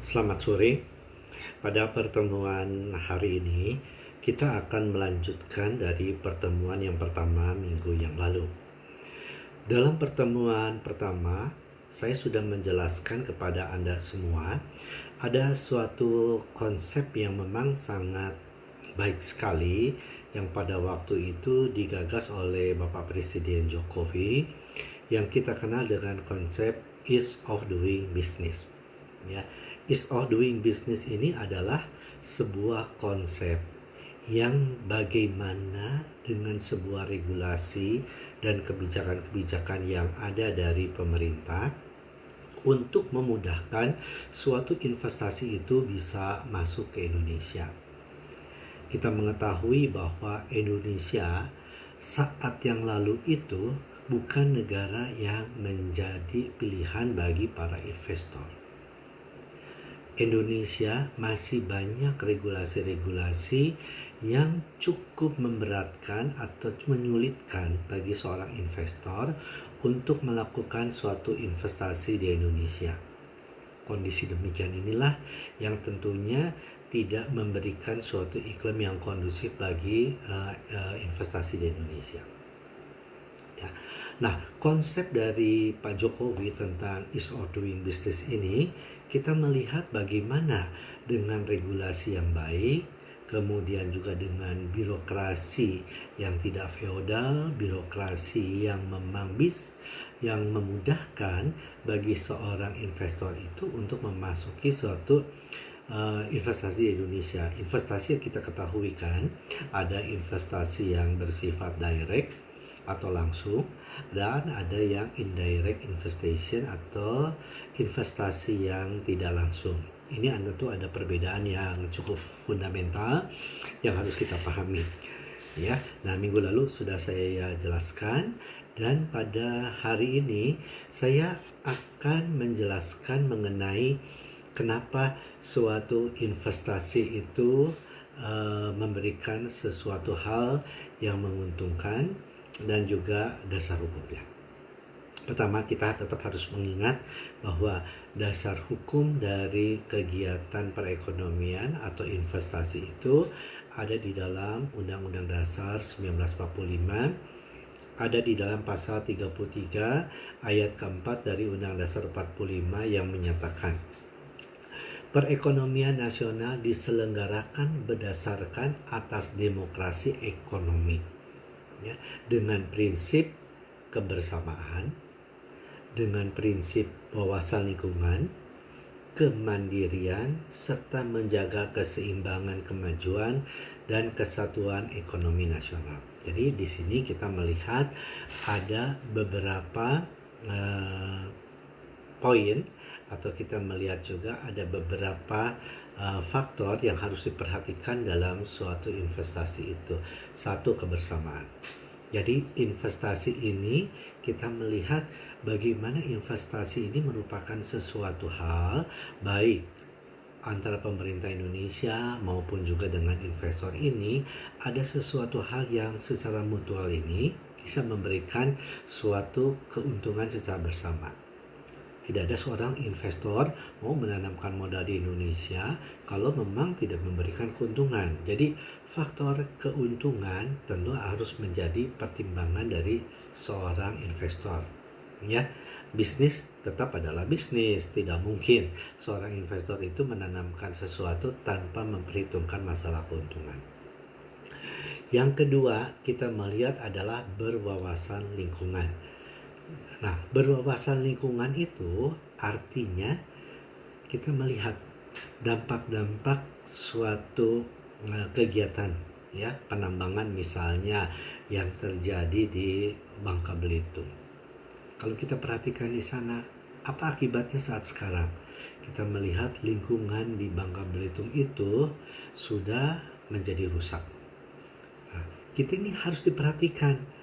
Selamat sore. Pada pertemuan hari ini, kita akan melanjutkan dari pertemuan yang pertama minggu yang lalu. Dalam pertemuan pertama, saya sudah menjelaskan kepada Anda semua, ada suatu konsep yang memang sangat baik sekali yang pada waktu itu digagas oleh Bapak Presiden Jokowi yang kita kenal dengan konsep ease of doing business. Ya, ease of doing business ini adalah sebuah konsep yang bagaimana dengan sebuah regulasi dan kebijakan-kebijakan yang ada dari pemerintah untuk memudahkan suatu investasi itu bisa masuk ke Indonesia. Kita mengetahui bahwa Indonesia saat yang lalu itu bukan negara yang menjadi pilihan bagi para investor. Indonesia masih banyak regulasi-regulasi yang cukup memberatkan atau menyulitkan bagi seorang investor untuk melakukan suatu investasi di Indonesia. Kondisi demikian inilah yang tentunya tidak memberikan suatu iklim yang kondusif bagi investasi di Indonesia. Ya. Nah, konsep dari Pak Jokowi tentang ease of doing business ini, kita melihat bagaimana dengan regulasi yang baik, kemudian juga dengan birokrasi yang tidak feodal, birokrasi yang yang memudahkan bagi seorang investor itu untuk memasuki suatu investasi di Indonesia. Investasi yang kita ketahui kan, ada investasi yang bersifat direct atau langsung, dan ada yang indirect investation atau investasi yang tidak langsung. Ini ada perbedaan yang cukup fundamental yang harus kita pahami. Ya, nah minggu lalu sudah saya jelaskan, dan pada hari ini saya akan menjelaskan mengenai kenapa suatu investasi itu memberikan sesuatu hal yang menguntungkan dan juga dasar hukumnya. Pertama, kita tetap harus mengingat bahwa dasar hukum dari kegiatan perekonomian atau investasi itu ada di dalam Undang-Undang Dasar 1945, ada di dalam pasal 33 ayat keempat dari Undang Dasar 45 yang menyatakan perekonomian nasional diselenggarakan berdasarkan atas demokrasi ekonomi, ya, dengan prinsip kebersamaan, dengan prinsip wawasan lingkungan, kemandirian, serta menjaga keseimbangan kemajuan dan kesatuan ekonomi nasional. Jadi di sini kita melihat ada beberapa poin, atau kita melihat juga ada beberapa faktor yang harus diperhatikan dalam suatu investasi itu. Satu, kebersamaan. Jadi investasi ini kita melihat bagaimana investasi ini merupakan sesuatu hal baik antara pemerintah Indonesia maupun juga dengan investor ini, ada sesuatu hal yang secara mutual ini bisa memberikan suatu keuntungan secara bersama. Tidak ada seorang investor mau menanamkan modal di Indonesia kalau memang tidak memberikan keuntungan. Jadi faktor keuntungan tentu harus menjadi pertimbangan dari seorang investor. Ya, bisnis tetap adalah bisnis. Tidak mungkin seorang investor itu menanamkan sesuatu tanpa memperhitungkan masalah keuntungan. Yang kedua, kita melihat adalah berwawasan lingkungan. Nah, berwawasan lingkungan itu artinya kita melihat dampak-dampak suatu kegiatan, ya, penambangan misalnya yang terjadi di Bangka Belitung. Kalau kita perhatikan di sana, apa akibatnya saat sekarang? Kita melihat lingkungan di Bangka Belitung itu sudah menjadi rusak. Nah, kita ini harus diperhatikan.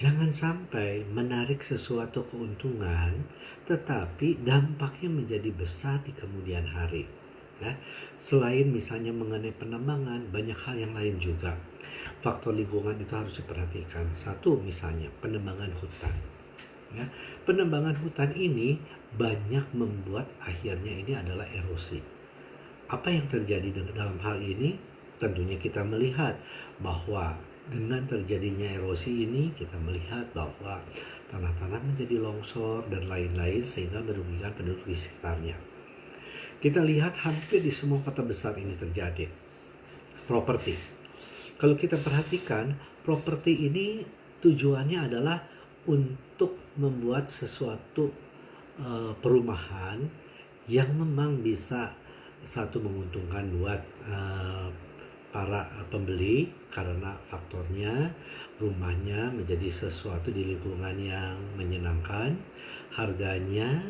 Jangan sampai menarik sesuatu keuntungan, tetapi dampaknya menjadi besar di kemudian hari. Ya. Selain misalnya mengenai penambangan, banyak hal yang lain juga. Faktor lingkungan itu harus diperhatikan. Satu, misalnya penambangan hutan. Ya. Penebangan hutan ini banyak membuat akhirnya ini adalah erosi. Apa yang terjadi dalam hal ini? Tentunya kita melihat bahwa dengan terjadinya erosi ini, kita melihat bahwa tanah-tanah menjadi longsor dan lain-lain sehingga merugikan penduduk di sekitarnya. Kita lihat hampir di semua kota besar ini terjadi. Properti. Kalau kita perhatikan, properti ini tujuannya adalah untuk membuat sesuatu perumahan yang memang bisa satu menguntungkan buat para pembeli karena faktornya rumahnya menjadi sesuatu di lingkungan yang menyenangkan, harganya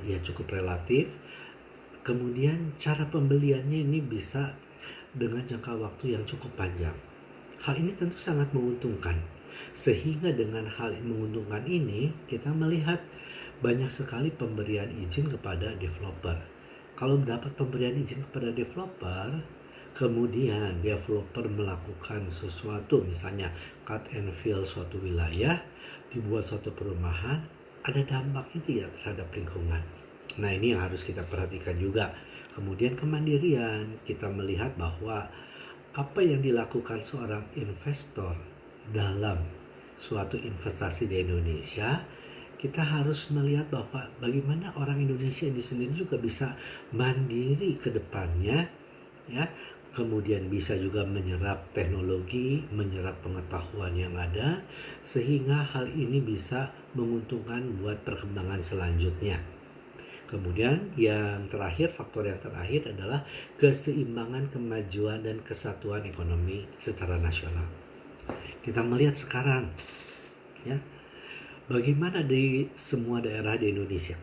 ya cukup relatif, kemudian cara pembeliannya ini bisa dengan jangka waktu yang cukup panjang. Hal ini tentu sangat menguntungkan. Sehingga dengan hal yang menguntungkan ini, kita melihat banyak sekali pemberian izin kepada developer. Kalau mendapat pemberian izin kepada developer, kemudian developer melakukan sesuatu, misalnya cut and fill suatu wilayah, dibuat suatu perumahan, ada dampaknya tidak terhadap lingkungan. Nah, ini yang harus kita perhatikan juga. Kemudian kemandirian, kita melihat bahwa apa yang dilakukan seorang investor dalam suatu investasi di Indonesia, kita harus melihat bahwa bagaimana orang Indonesia ini sendiri juga bisa mandiri ke depannya, ya. Kemudian bisa juga menyerap teknologi, menyerap pengetahuan yang ada, sehingga hal ini bisa menguntungkan buat perkembangan selanjutnya. Kemudian yang terakhir, faktor yang terakhir adalah keseimbangan kemajuan dan kesatuan ekonomi secara nasional. Kita melihat sekarang, ya, bagaimana di semua daerah di Indonesia.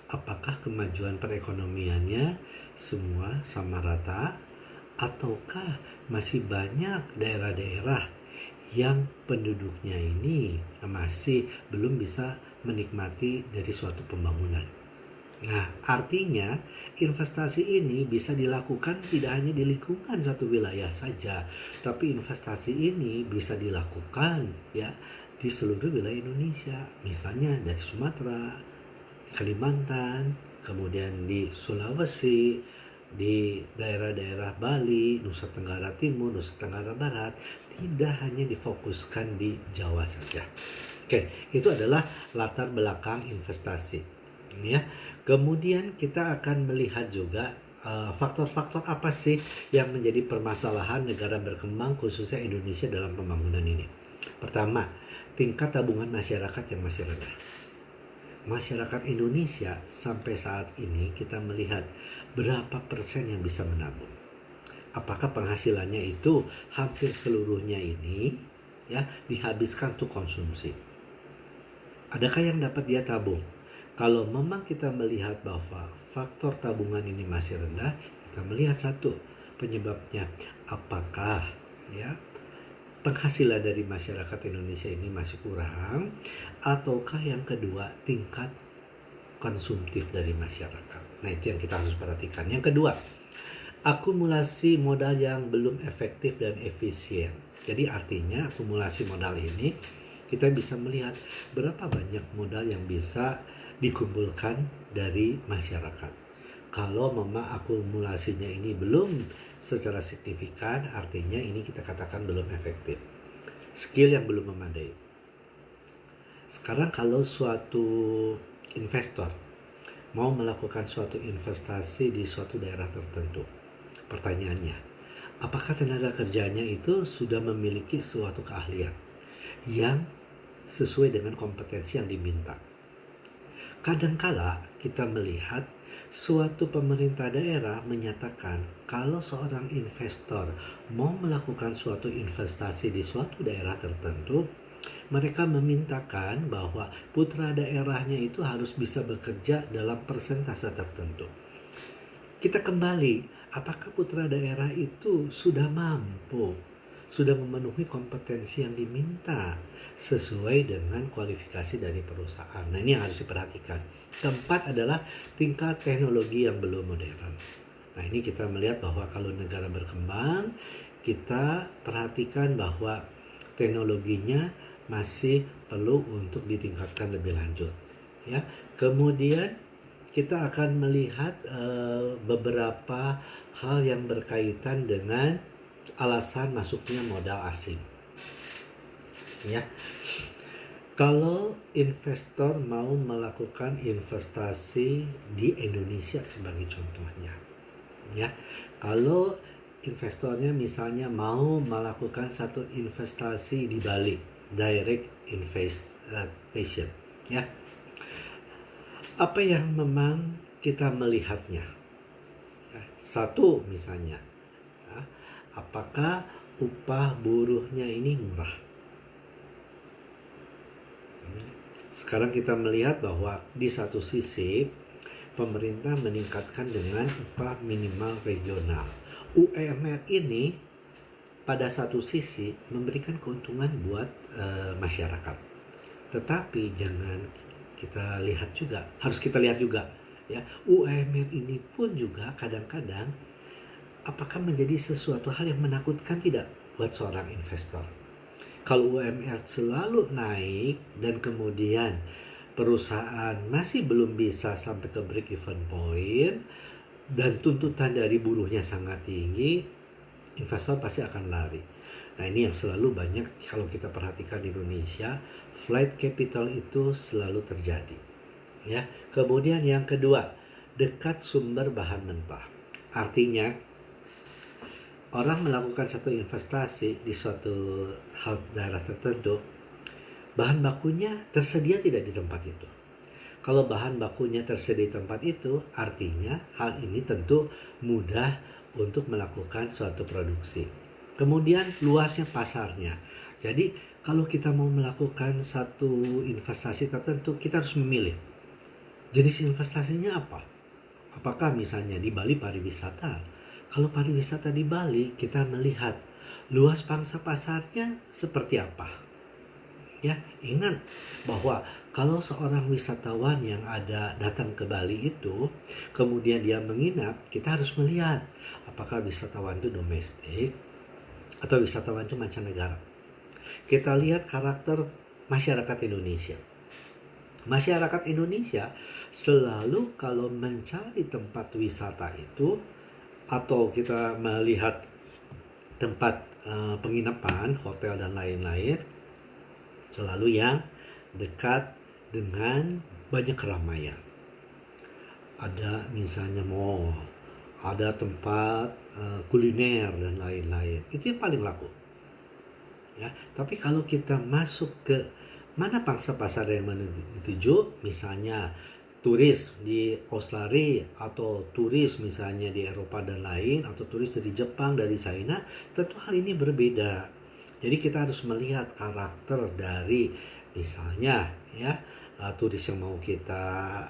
Apakah kemajuan perekonomiannya semua sama rata, ataukah masih banyak daerah-daerah yang penduduknya ini masih belum bisa menikmati dari suatu pembangunan. Nah, artinya investasi ini bisa dilakukan tidak hanya di lingkungan satu wilayah saja, tapi investasi ini bisa dilakukan ya di seluruh wilayah Indonesia. Misalnya dari Sumatera, Kalimantan, kemudian di Sulawesi, di daerah-daerah Bali, Nusa Tenggara Timur, Nusa Tenggara Barat, tidak hanya difokuskan di Jawa saja. Oke, itu adalah latar belakang investasi. Ya. Kemudian kita akan melihat juga faktor-faktor apa sih yang menjadi permasalahan negara berkembang khususnya Indonesia dalam pembangunan ini. Pertama, tingkat tabungan masyarakat yang masih rendah. Masyarakat Indonesia sampai saat ini kita melihat berapa persen yang bisa menabung. Apakah penghasilannya itu hampir seluruhnya ini ya dihabiskan untuk konsumsi? Adakah yang dapat dia tabung? Kalau memang kita melihat bahwa faktor tabungan ini masih rendah, kita melihat satu penyebabnya. Apakah ya penghasilan dari masyarakat Indonesia ini masih kurang, ataukah yang kedua tingkat konsumtif dari masyarakat. Nah, itu yang kita harus perhatikan. Yang kedua, akumulasi modal yang belum efektif dan efisien. Jadi artinya akumulasi modal ini kita bisa melihat berapa banyak modal yang bisa dikumpulkan dari masyarakat. Kalau memang akumulasinya ini belum secara signifikan, artinya ini kita katakan belum efektif. Skill yang belum memadai. Sekarang kalau suatu investor mau melakukan suatu investasi di suatu daerah tertentu, pertanyaannya, apakah tenaga kerjanya itu sudah memiliki suatu keahlian yang sesuai dengan kompetensi yang diminta? Kadangkala kita melihat suatu pemerintah daerah menyatakan kalau seorang investor mau melakukan suatu investasi di suatu daerah tertentu, mereka memintakan bahwa putra daerahnya itu harus bisa bekerja dalam persentase tertentu. Kita kembali, apakah putra daerah itu sudah mampu, sudah memenuhi kompetensi yang diminta sesuai dengan kualifikasi dari perusahaan? Nah, ini yang harus diperhatikan. Keempat adalah tingkat teknologi yang belum modern. Nah, ini kita melihat bahwa kalau negara berkembang, kita perhatikan bahwa teknologinya masih perlu untuk ditingkatkan lebih lanjut. Ya, kemudian kita akan melihat beberapa hal yang berkaitan dengan alasan masuknya modal asing. Ya, kalau investor mau melakukan investasi di Indonesia sebagai contohnya, ya, kalau investornya misalnya mau melakukan satu investasi di Bali, direct investation, ya, apa yang memang kita melihatnya? Satu misalnya, ya, apakah upah buruhnya ini murah? Sekarang kita melihat bahwa di satu sisi pemerintah meningkatkan dengan upah minimal regional. UMR ini pada satu sisi memberikan keuntungan buat masyarakat. Tetapi jangan kita lihat juga, harus kita lihat juga ya, UMR ini pun juga kadang-kadang apakah menjadi sesuatu hal yang menakutkan tidak buat seorang investor. Kalau UMR selalu naik dan kemudian perusahaan masih belum bisa sampai ke break even point dan tuntutan dari buruhnya sangat tinggi, investor pasti akan lari. Nah, ini yang selalu banyak kalau kita perhatikan di Indonesia, flight capital itu selalu terjadi. Ya. Kemudian yang kedua, dekat sumber bahan mentah. Artinya orang melakukan satu investasi di suatu daerah tertentu, bahan bakunya tersedia tidak di tempat itu. Kalau bahan bakunya tersedia di tempat itu, artinya hal ini tentu mudah untuk melakukan suatu produksi. Kemudian luasnya pasarnya. Jadi kalau kita mau melakukan satu investasi tertentu, kita harus memilih jenis investasinya apa. Apakah misalnya di Bali pariwisata? Kalau pariwisata di Bali, kita melihat luas pangsa pasarnya seperti apa. Ya, ingat bahwa kalau seorang wisatawan yang datang ke Bali itu, kemudian dia menginap, kita harus melihat apakah wisatawan itu domestik atau wisatawan itu mancanegara. Kita lihat karakter masyarakat Indonesia. Masyarakat Indonesia selalu kalau mencari tempat wisata itu, atau kita melihat tempat penginapan, hotel dan lain-lain, selalu yang dekat dengan banyak keramaian. Ada misalnya mall, ada tempat kuliner dan lain-lain. Itu yang paling laku. Ya, tapi kalau kita masuk ke mana pangsa pasar yang dituju, misalnya turis di Australia atau turis misalnya di Eropa dan lain, atau turis dari Jepang, dari China, tentu hal ini berbeda. Jadi kita harus melihat karakter dari misalnya ya turis yang mau kita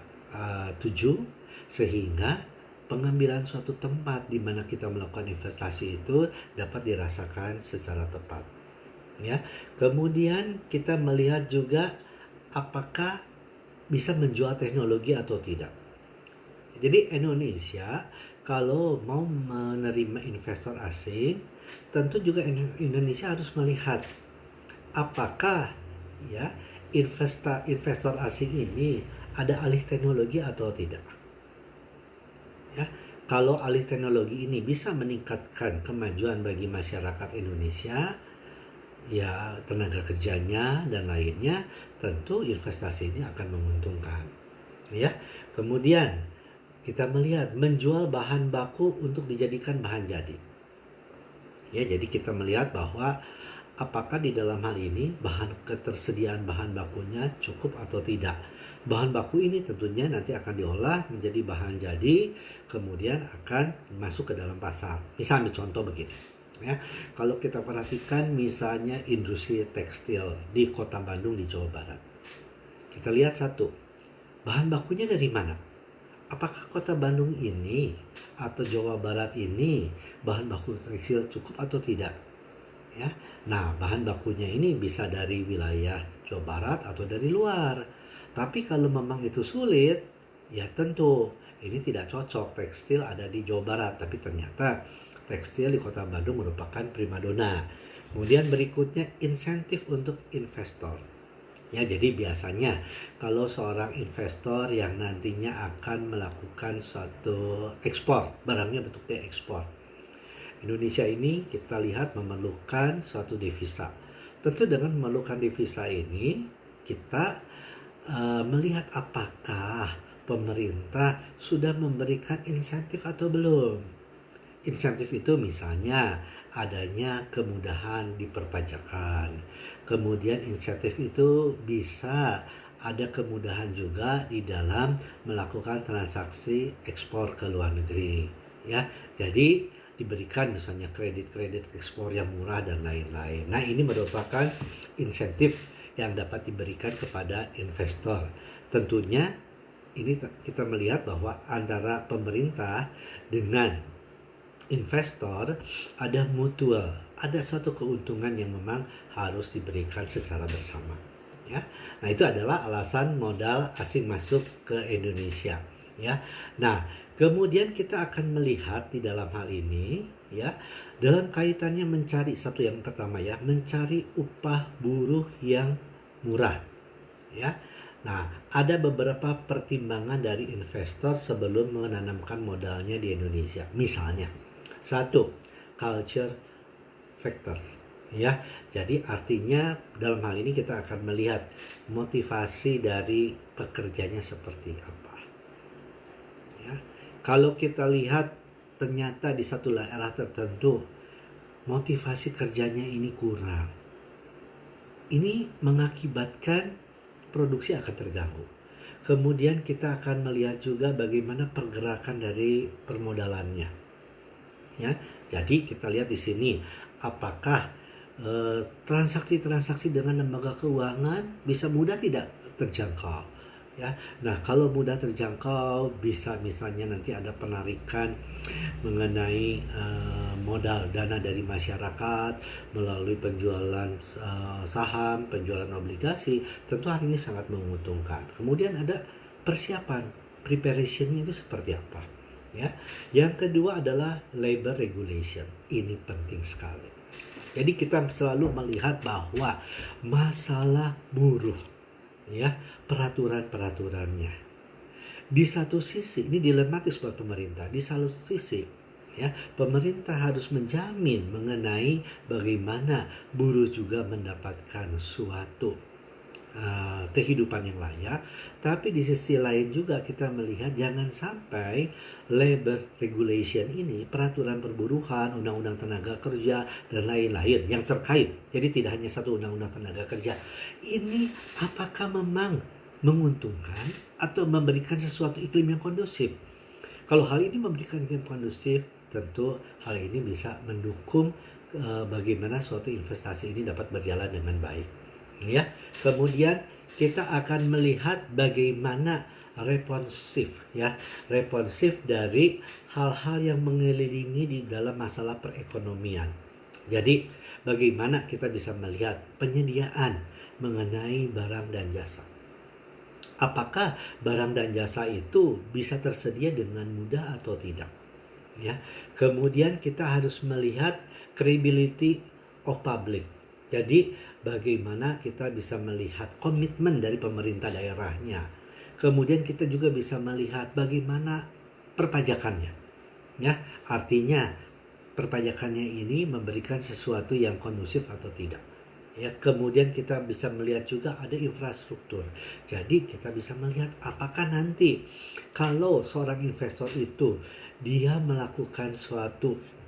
tuju, sehingga pengambilan suatu tempat di mana kita melakukan investasi itu dapat dirasakan secara tepat. Ya, kemudian kita melihat juga apakah bisa menjual teknologi atau tidak. Jadi Indonesia kalau mau menerima investor asing, tentu juga Indonesia harus melihat apakah ya investor asing ini ada alih teknologi atau tidak. Ya, kalau alih teknologi ini bisa meningkatkan kemajuan bagi masyarakat Indonesia, ya tenaga kerjanya dan lainnya, tentu investasi ini akan menguntungkan. Ya, kemudian kita melihat menjual bahan baku untuk dijadikan bahan jadi. Ya, jadi kita melihat bahwa apakah di dalam hal ini ketersediaan bahan bakunya cukup atau tidak. Bahan baku ini tentunya nanti akan diolah menjadi bahan jadi, kemudian akan masuk ke dalam pasar. Misalnya contoh begini. Ya, kalau kita perhatikan misalnya industri tekstil di Kota Bandung di Jawa Barat, kita lihat satu, bahan bakunya dari mana? Apakah Kota Bandung ini atau Jawa Barat ini bahan baku tekstil cukup atau tidak? Ya, nah bahan bakunya ini bisa dari wilayah Jawa Barat atau dari luar. Tapi kalau memang itu sulit, ya tentu ini tidak cocok tekstil ada di Jawa Barat, tapi ternyata tekstil di Kota Bandung merupakan primadona. Kemudian berikutnya insentif untuk investor. Ya, jadi biasanya kalau seorang investor yang nantinya akan melakukan suatu ekspor, barangnya bentuknya ekspor. Indonesia ini kita lihat memerlukan suatu devisa. Tentu dengan memerlukan devisa ini, kita melihat apakah pemerintah sudah memberikan insentif atau belum. Insentif itu misalnya adanya kemudahan di perpajakan. Kemudian insentif itu bisa ada kemudahan juga di dalam melakukan transaksi ekspor ke luar negeri. Ya, jadi diberikan misalnya kredit-kredit ekspor yang murah dan lain-lain. Nah, ini merupakan insentif yang dapat diberikan kepada investor. Tentunya ini kita melihat bahwa antara pemerintah dengan investor ada mutual, ada suatu keuntungan yang memang harus diberikan secara bersama. Ya, nah itu adalah alasan modal asing masuk ke Indonesia. Ya, nah kemudian kita akan melihat di dalam hal ini, ya, dalam kaitannya mencari satu yang pertama ya, mencari upah buruh yang murah. Ya, nah ada beberapa pertimbangan dari investor sebelum menanamkan modalnya di Indonesia. Misalnya, satu, culture factor. Ya, jadi artinya dalam hal ini kita akan melihat motivasi dari pekerjanya seperti apa. Ya, kalau kita lihat ternyata di satu daerah tertentu motivasi kerjanya ini kurang, ini mengakibatkan produksi akan terganggu. Kemudian kita akan melihat juga bagaimana pergerakan dari permodalannya. Ya, jadi kita lihat di sini apakah transaksi-transaksi dengan lembaga keuangan bisa mudah tidak terjangkau. Ya, nah kalau mudah terjangkau bisa misalnya nanti ada penarikan mengenai modal dana dari masyarakat melalui penjualan saham, penjualan obligasi, tentu hal ini sangat menguntungkan. Kemudian ada persiapan, preparationnya itu seperti apa. Ya, yang kedua adalah labor regulation. Ini penting sekali. Jadi kita selalu melihat bahwa masalah buruh, ya, peraturan-peraturannya. Di satu sisi ini dilematis buat pemerintah. Di satu sisi, ya, pemerintah harus menjamin mengenai bagaimana buruh juga mendapatkan suatu kehidupan yang layak, tapi di sisi lain juga kita melihat jangan sampai labor regulation ini, peraturan perburuhan, undang-undang tenaga kerja dan lain-lain yang terkait. Jadi tidak hanya satu undang-undang tenaga kerja. Ini apakah memang menguntungkan atau memberikan sesuatu iklim yang kondusif? Kalau hal ini memberikan iklim kondusif, tentu hal ini bisa mendukung bagaimana suatu investasi ini dapat berjalan dengan baik. Ya, kemudian kita akan melihat bagaimana responsif, ya, responsif dari hal-hal yang mengelilingi di dalam masalah perekonomian. Jadi bagaimana kita bisa melihat penyediaan mengenai barang dan jasa. Apakah barang dan jasa itu bisa tersedia dengan mudah atau tidak? Ya, kemudian kita harus melihat credibility of public. Jadi bagaimana kita bisa melihat komitmen dari pemerintah daerahnya. Kemudian kita juga bisa melihat bagaimana perpajakannya. Ya, artinya perpajakannya ini memberikan sesuatu yang kondusif atau tidak. Ya, kemudian kita bisa melihat juga ada infrastruktur. Jadi kita bisa melihat apakah nanti kalau seorang investor itu dia melakukan suatu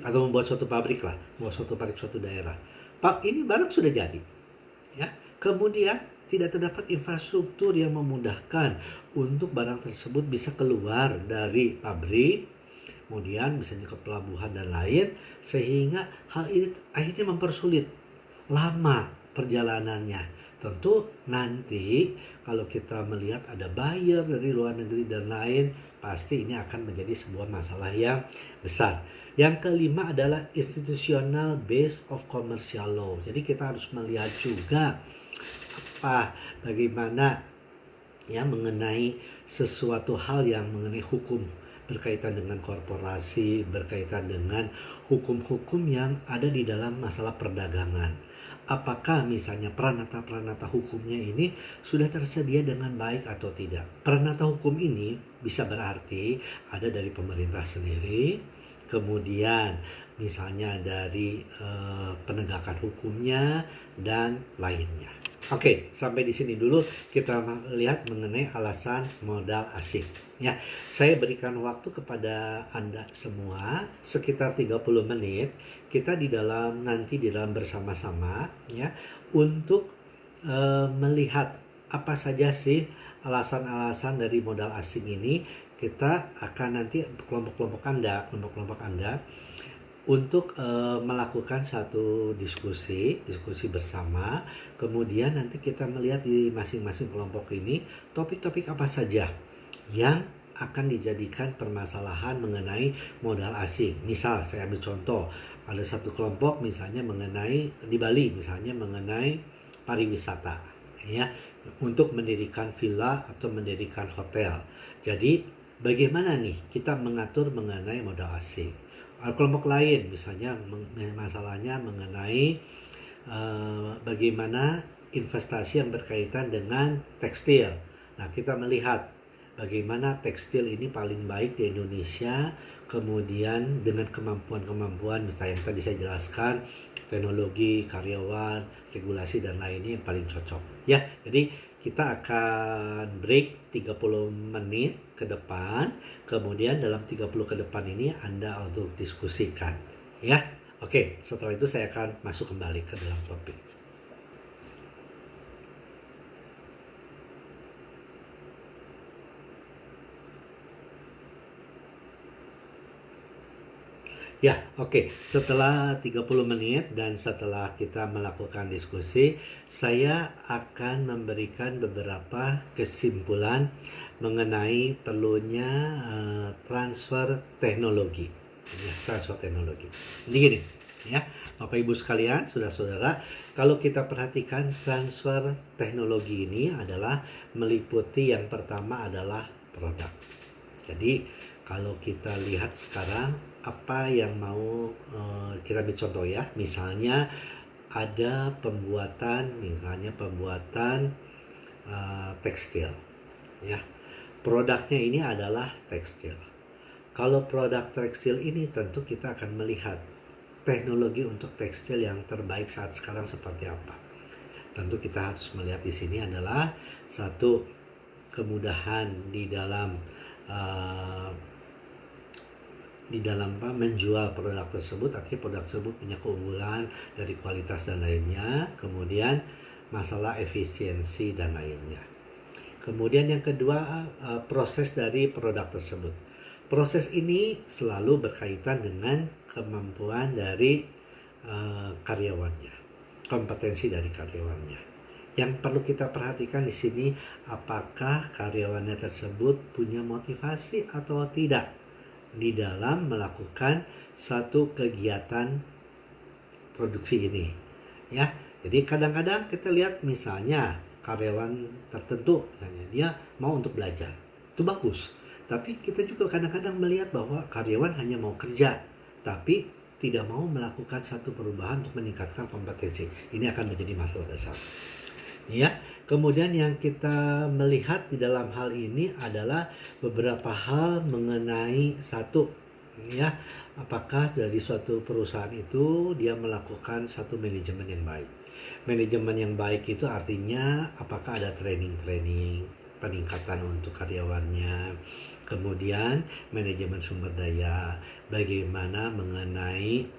atau membuat suatu pabrik lah, membuat suatu pabrik suatu daerah. Pak, ini barang sudah jadi, ya. Kemudian tidak terdapat infrastruktur yang memudahkan untuk barang tersebut bisa keluar dari pabrik, kemudian misalnya ke pelabuhan dan lain, sehingga hal ini akhirnya mempersulit, lama perjalanannya. Tentu nanti kalau kita melihat ada buyer dari luar negeri dan lain, pasti ini akan menjadi sebuah masalah yang besar. Yang kelima adalah institutional base of commercial law. Jadi kita harus melihat juga bagaimana ya mengenai sesuatu hal yang mengenai hukum berkaitan dengan korporasi, berkaitan dengan hukum-hukum yang ada di dalam masalah perdagangan. Apakah misalnya peranata-peranata hukumnya ini sudah tersedia dengan baik atau tidak? Peranata hukum ini bisa berarti ada dari pemerintah sendiri, kemudian misalnya dari penegakan hukumnya dan lainnya. Oke, sampai di sini dulu kita lihat mengenai alasan modal asing. Ya, saya berikan waktu kepada Anda semua sekitar 30 menit. Kita nanti di dalam bersama-sama ya untuk melihat apa saja sih alasan-alasan dari modal asing ini. Kita akan nanti kelompok-kelompok Anda untuk melakukan satu diskusi bersama. Kemudian nanti kita melihat di masing-masing kelompok ini topik-topik apa saja yang akan dijadikan permasalahan mengenai modal asing. Misal saya ambil contoh, ada satu kelompok misalnya mengenai di Bali, misalnya mengenai pariwisata ya, untuk mendirikan villa atau mendirikan hotel. Jadi bagaimana nih kita mengatur mengenai modal asing? Kelompok lain misalnya masalahnya mengenai bagaimana investasi yang berkaitan dengan tekstil. Nah, kita melihat bagaimana tekstil ini paling baik di Indonesia, kemudian dengan kemampuan-kemampuan misalnya yang tadi saya jelaskan, teknologi, karyawan, regulasi dan lainnya yang paling cocok. Ya, jadi kita akan break 30 menit ke depan, kemudian dalam 30 ke depan ini Anda untuk diskusikan ya. Oke, setelah itu saya akan masuk kembali ke dalam topik. Ya, oke. Setelah 30 menit dan setelah kita melakukan diskusi, saya akan memberikan beberapa kesimpulan mengenai perlunya transfer teknologi. Ya, transfer teknologi. Jadi gini, ya, Bapak Ibu sekalian, saudara-saudara, kalau kita perhatikan transfer teknologi ini adalah meliputi yang pertama adalah produk. Jadi kalau kita lihat sekarang apa yang mau kita ambil contoh ya, misalnya ada misalnya pembuatan tekstil ya, produknya ini adalah tekstil. Kalau produk tekstil ini tentu kita akan melihat teknologi untuk tekstil yang terbaik saat sekarang seperti apa. Tentu kita harus melihat di sini adalah satu kemudahan di dalam menjual produk tersebut, artinya produk tersebut punya keunggulan dari kualitas dan lainnya. Kemudian masalah efisiensi dan lainnya. Kemudian yang kedua, proses dari produk tersebut. Proses ini selalu berkaitan dengan kemampuan dari karyawannya, kompetensi dari karyawannya. Yang perlu kita perhatikan di sini, apakah karyawannya tersebut punya motivasi atau tidak di dalam melakukan satu kegiatan produksi ini ya. Jadi kadang-kadang kita lihat misalnya karyawan tertentu misalnya dia mau untuk belajar, itu bagus, tapi kita juga kadang-kadang melihat bahwa karyawan hanya mau kerja tapi tidak mau melakukan satu perubahan untuk meningkatkan kompetensi. Ini akan menjadi masalah besar ya. Kemudian yang kita melihat di dalam hal ini adalah beberapa hal mengenai satu ya, apakah dari suatu perusahaan itu dia melakukan satu manajemen yang baik. Manajemen yang baik itu artinya apakah ada training, peningkatan untuk karyawannya, kemudian manajemen sumber daya, bagaimana mengenai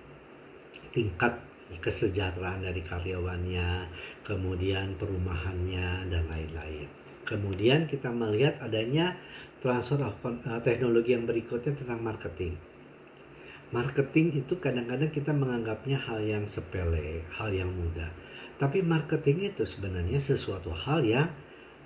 tingkat kesejahteraan dari karyawannya, kemudian perumahannya dan lain-lain. Kemudian kita melihat adanya transfer of teknologi yang berikutnya tentang marketing. Marketing itu kadang-kadang kita menganggapnya hal yang sepele, hal yang mudah. Tapi marketing itu sebenarnya sesuatu hal yang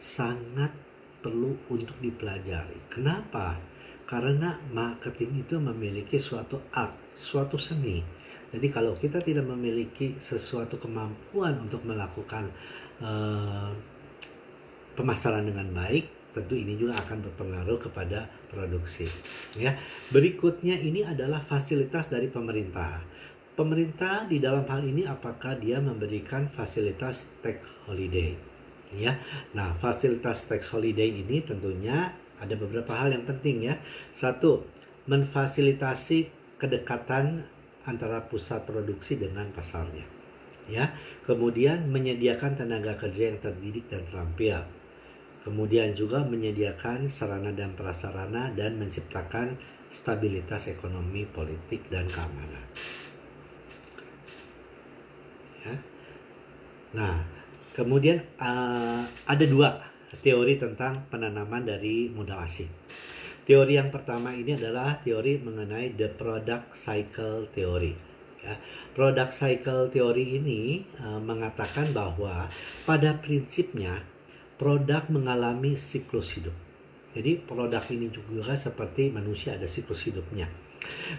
sangat perlu untuk dipelajari. Kenapa? Karena marketing itu memiliki suatu art, suatu seni. Jadi kalau kita tidak memiliki sesuatu kemampuan untuk melakukan pemasaran dengan baik, tentu ini juga akan berpengaruh kepada produksi. Ya, berikutnya ini adalah fasilitas dari pemerintah. Pemerintah di dalam hal ini apakah dia memberikan fasilitas tax holiday? Ya, nah fasilitas tax holiday ini tentunya ada beberapa hal yang penting ya. Satu, memfasilitasi kedekatan antara pusat produksi dengan pasarnya. Ya, kemudian menyediakan tenaga kerja yang terdidik dan terampil. Kemudian juga menyediakan sarana dan prasarana dan menciptakan stabilitas ekonomi, politik, dan keamanan. Ya. Nah, kemudian ada dua teori tentang penanaman dari modal asing. Teori yang pertama ini adalah teori mengenai the product cycle theory. Ya, product cycle theory ini mengatakan bahwa pada prinsipnya produk mengalami siklus hidup. Jadi produk ini juga seperti manusia ada siklus hidupnya.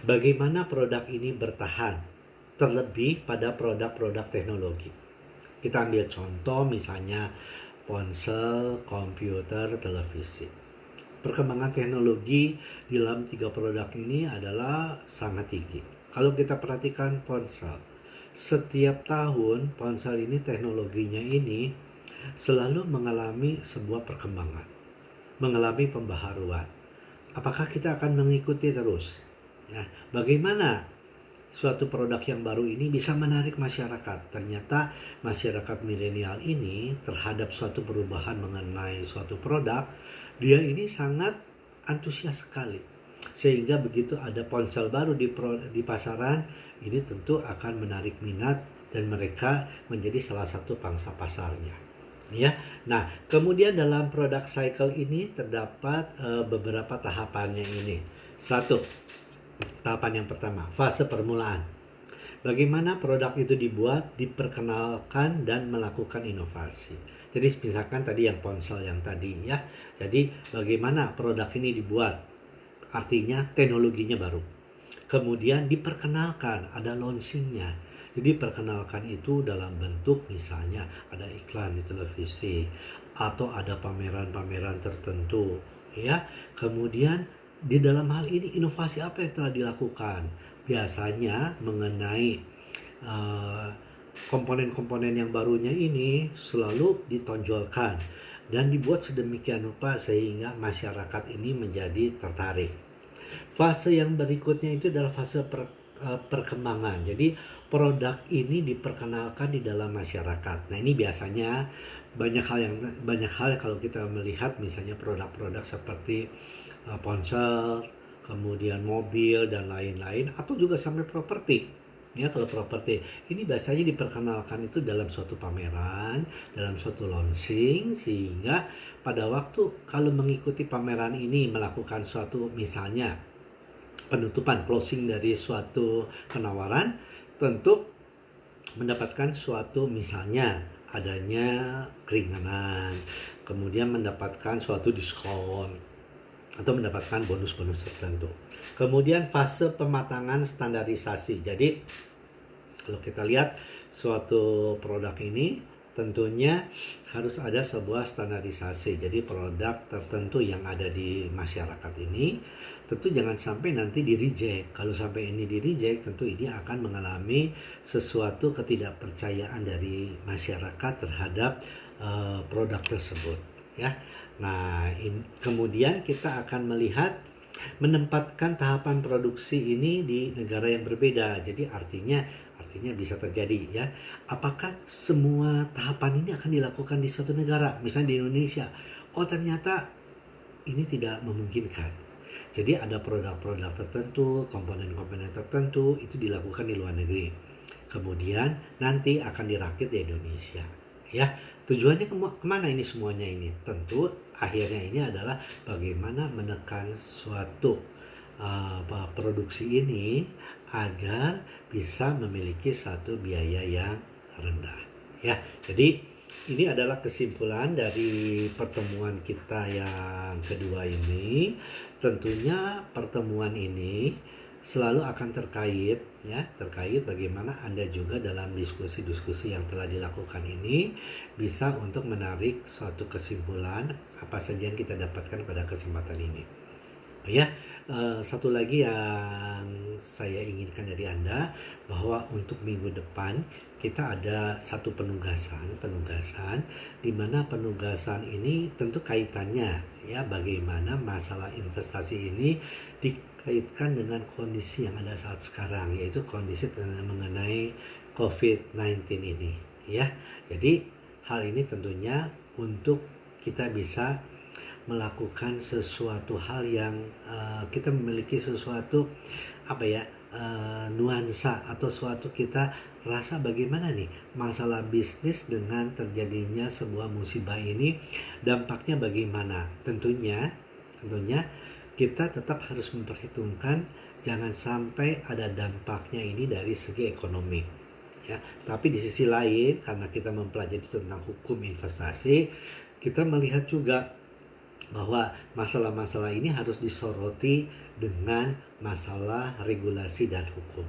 Bagaimana produk ini bertahan, terlebih pada produk-produk teknologi. Kita ambil contoh misalnya ponsel, komputer, televisi. Perkembangan teknologi di dalam tiga produk ini adalah sangat tinggi. Kalau kita perhatikan ponsel, setiap tahun ponsel ini teknologinya ini selalu mengalami sebuah perkembangan, mengalami pembaharuan. Apakah kita akan mengikuti terus? Nah, bagaimana suatu produk yang baru ini bisa menarik masyarakat? Ternyata masyarakat milenial ini terhadap suatu perubahan mengenai suatu produk, dia ini sangat antusias sekali. Sehingga begitu ada ponsel baru di pasaran, ini tentu akan menarik minat dan mereka menjadi salah satu pangsa pasarnya. Ya, nah kemudian dalam product cycle ini terdapat beberapa tahapannya ini. Satu, tahapan yang pertama, fase permulaan. Bagaimana produk itu dibuat, diperkenalkan, dan melakukan inovasi. Jadi misalkan tadi yang ponsel yang tadi ya. Jadi bagaimana produk ini dibuat, artinya teknologinya baru. Kemudian diperkenalkan, ada launchingnya. Jadi perkenalkan itu dalam bentuk misalnya ada iklan di televisi atau ada pameran-pameran tertentu ya. Kemudian di dalam hal ini inovasi apa yang telah dilakukan? Biasanya mengenai komponen-komponen yang barunya ini selalu ditonjolkan dan dibuat sedemikian rupa sehingga masyarakat ini menjadi tertarik. Fase yang berikutnya itu adalah fase perkembangan. Jadi produk ini diperkenalkan di dalam masyarakat. Nah, ini biasanya banyak hal kalau kita melihat misalnya produk-produk seperti ponsel, kemudian mobil dan lain-lain, atau juga sampai properti. Ya, kalau properti ini biasanya diperkenalkan itu dalam suatu pameran, dalam suatu launching, sehingga pada waktu kalau mengikuti pameran ini melakukan suatu misalnya penutupan closing dari suatu penawaran, tentu mendapatkan suatu misalnya adanya keringanan, kemudian mendapatkan suatu diskon atau mendapatkan bonus-bonus tertentu. Kemudian fase pematangan standarisasi. Jadi kalau kita lihat suatu produk ini tentunya harus ada sebuah standarisasi. Jadi produk tertentu yang ada di masyarakat ini tentu jangan sampai nanti di-reject. Kalau sampai ini di-reject, tentu ini akan mengalami sesuatu ketidakpercayaan dari masyarakat terhadap produk tersebut. Ya. Nah, kemudian kita akan melihat menempatkan tahapan produksi ini di negara yang berbeda. Jadi artinya bisa terjadi ya. Apakah semua tahapan ini akan dilakukan di suatu negara, misalnya di Indonesia? Oh, ternyata ini tidak memungkinkan. Jadi ada produk-produk tertentu, komponen-komponen tertentu itu dilakukan di luar negeri. Kemudian nanti akan dirakit di Indonesia. Ya, tujuannya kemana ini semuanya ini? Tentu akhirnya ini adalah bagaimana menekan suatu produksi ini agar bisa memiliki satu biaya yang rendah. Ya, jadi ini adalah kesimpulan dari pertemuan kita yang kedua ini. Tentunya pertemuan ini selalu akan terkait bagaimana Anda juga dalam diskusi-diskusi yang telah dilakukan ini bisa untuk menarik suatu kesimpulan apa saja yang kita dapatkan pada kesempatan ini. Ya, satu lagi yang saya inginkan dari Anda, bahwa untuk minggu depan kita ada satu penugasan di mana penugasan ini tentu kaitannya ya bagaimana masalah investasi ini dikaitkan dengan kondisi yang ada saat sekarang, yaitu kondisi mengenai COVID-19 ini ya. Jadi hal ini tentunya untuk kita bisa melakukan sesuatu hal yang kita memiliki sesuatu nuansa atau suatu kita rasa bagaimana nih masalah bisnis dengan terjadinya sebuah musibah ini, dampaknya bagaimana. Tentunya kita tetap harus memperhitungkan jangan sampai ada dampaknya ini dari segi ekonomi ya. Tapi di sisi lain, karena kita mempelajari tentang hukum investasi, kita melihat juga bahwa masalah-masalah ini harus disoroti dengan masalah regulasi dan hukum.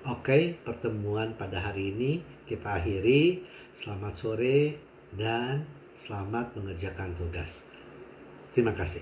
Oke, pertemuan pada hari ini kita akhiri. Selamat sore dan selamat mengerjakan tugas. Terima kasih.